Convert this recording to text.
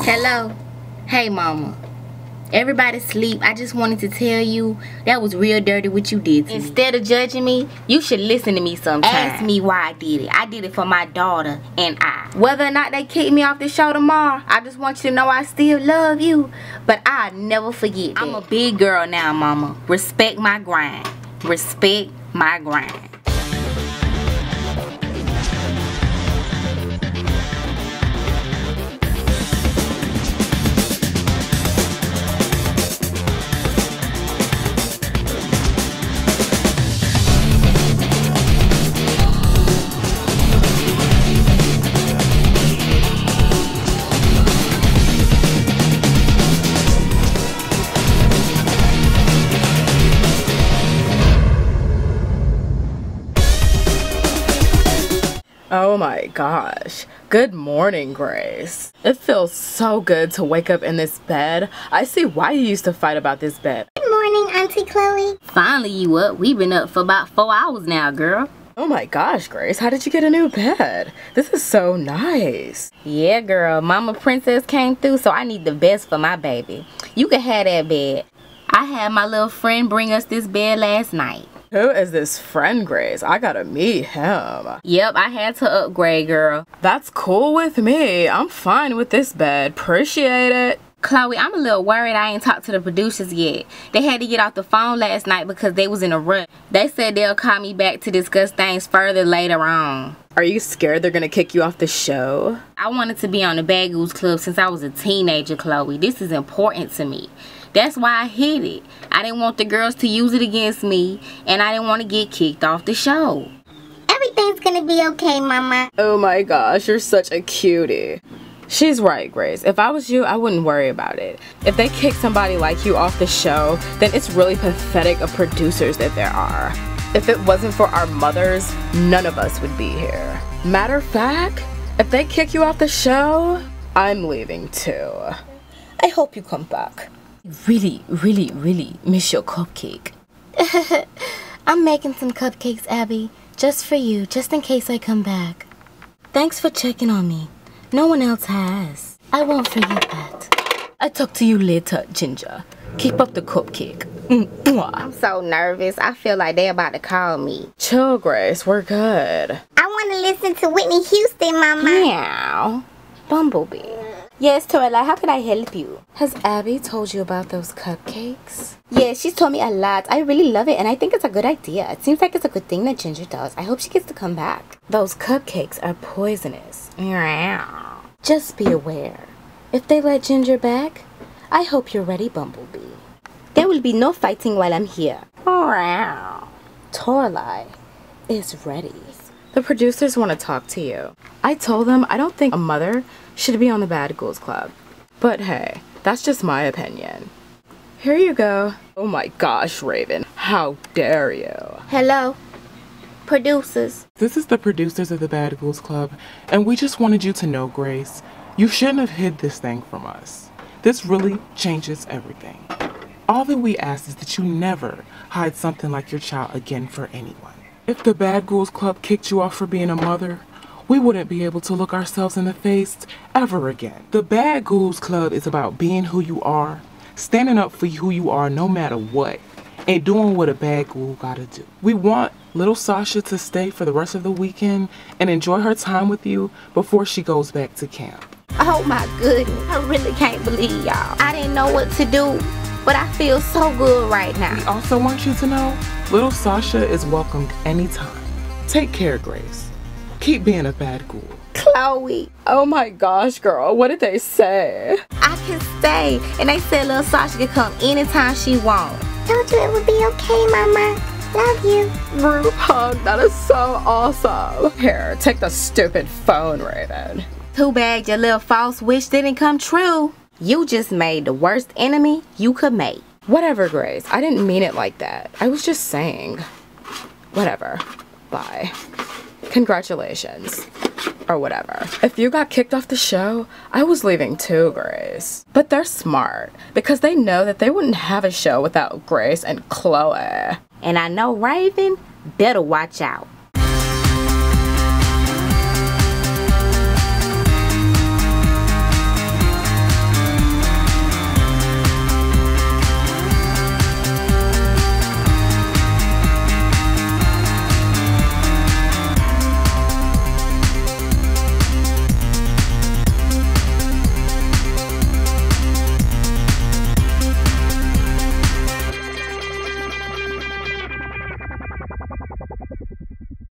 Hello. Hey, mama. Everybody sleep. I just wanted to tell you that was real dirty what you did to me. Instead of judging me, you should listen to me sometimes. Ask me why I did it. I did it for my daughter and I. Whether or not they kick me off the show tomorrow, I just want you to know I still love you. But I'll never forget that. I'm a big girl now, mama. Respect my grind. Respect my grind. Oh my gosh. Good morning, Grace. It feels so good to wake up in this bed. I see why you used to fight about this bed. Good morning, Auntie Chloe. Finally you up. We've been up for about 4 hours now, girl. Oh my gosh, Grace. How did you get a new bed? This is so nice. Yeah, girl. Mama Princess came through, so I need the best for my baby. You can have that bed. I had my little friend bring us this bed last night. Who is this friend, Grace? I gotta meet him. Yep, I had to upgrade, girl. That's cool with me. I'm fine with this bed. Appreciate it. Chloe, I'm a little worried I ain't talked to the producers yet. They had to get off the phone last night because they was in a rush. They said they'll call me back to discuss things further later on. Are you scared they're gonna kick you off the show? I wanted to be on the Bad Goose Club since I was a teenager, Chloe. This is important to me. That's why I hid it. I didn't want the girls to use it against me, and I didn't want to get kicked off the show. Everything's gonna be okay, Mama. Oh my gosh, you're such a cutie. She's right, Grace. If I was you, I wouldn't worry about it. If they kick somebody like you off the show, then it's really pathetic of producers that there are. If it wasn't for our mothers, none of us would be here. Matter of fact, if they kick you off the show, I'm leaving too. I hope you come back. Really miss your cupcake. I'm making some cupcakes, Abby. Just for you, just in case I come back. Thanks for checking on me. No one else has. I won't forget that. I'll talk to you later, Ginger. Keep up the cupcake. I'm so nervous. I feel like they're about to call me. Chill, Grace. We're good. I want to listen to Whitney Houston, Mama. Meow. Bumblebee. Yes, Torella, how can I help you? Has Abby told you about those cupcakes? Yes, she's told me a lot. I really love it, and I think it's a good idea. It seems like it's a good thing that Ginger does. I hope she gets to come back. Those cupcakes are poisonous. Meow. Just be aware. If they let Ginger back, I hope you're ready, Bumblebee. There will be no fighting while I'm here. Meow. Torelai is ready. The producers want to talk to you. I told them I don't think a mother should be on the Bad Ghouls Club. But hey, that's just my opinion. Here you go. Oh my gosh, Raven. How dare you? Hello? Producers. This is the producers of the Bad Ghouls Club, and we just wanted you to know, Grace, you shouldn't have hid this thing from us. This really changes everything. All that we ask is that you never hide something like your child again for anyone. If the Bad Ghouls Club kicked you off for being a mother, we wouldn't be able to look ourselves in the face ever again. The Bad Ghouls Club is about being who you are, standing up for who you are no matter what, and doing what a bad ghoul gotta do. We want little Sasha to stay for the rest of the weekend and enjoy her time with you before she goes back to camp. Oh my goodness, I really can't believe y'all. I didn't know what to do, but I feel so good right now. We also want you to know, little Sasha is welcomed anytime. Take care, Grace. Keep being a bad ghoul. Chloe. Oh my gosh, girl, what did they say? I can stay, and they said little Sasha can come anytime she wants. Told you it would be okay, Mama. Love you. Group hug, that is so awesome. Here, take the stupid phone, Raven. Too bad your little false wish didn't come true. You just made the worst enemy you could make. Whatever, Grace. I didn't mean it like that. I was just saying. Whatever. Bye. Congratulations. Or whatever. If you got kicked off the show, I was leaving too, Grace. But they're smart, because they know that they wouldn't have a show without Grace and Chloe. And I know Raven better watch out.